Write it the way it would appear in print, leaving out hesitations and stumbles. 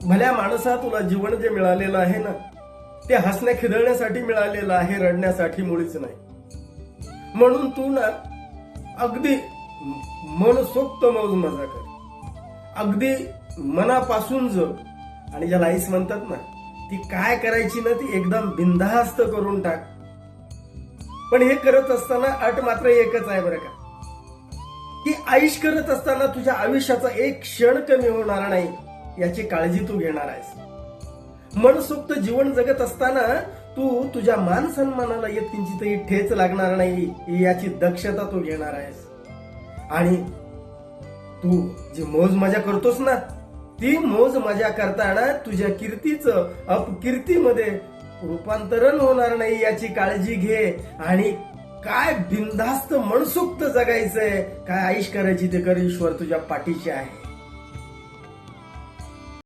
भल्या माणसा, तुला जीवन जे मिळालेलं आहे ना, ते हसण्या खिदळण्यासाठी मिळालेलं आहे, रडण्यासाठी मुळीच नाही. म्हणून तू ना अगदी मनसोक्त मौज मजा कर, अगदी मनापासून जग. आणि ज्याला आईस म्हणतात ना, ती काय करायची ना ती एकदम बिनधास्त करून टाक. पण हे करत असताना अट मात्र एकच आहे बरं का, की आयुष करत असताना तुझ्या आयुष्याचा एक क्षण कमी होणार नाही याची काळजी तू घेणार आहेस. मनसोक्त जीवन जगत असताना तू तुझ्या मान सन्मानाला येत किंचितही ठेच लागणार नाही याची दक्षता तू घेणार आहेस. आणि तू जी मौज मजा करतोस ना, ती मौज मजा करताना तुझ्या कीर्तीचं अपकीर्तीमध्ये रूपांतरण होणार नाही याची काळजी घे. आणि काय बिनधास्त मनसोक्त जगायचंय, काय आयुष करायची ते कर, ईश्वर तुझ्या पाठीशी आहे.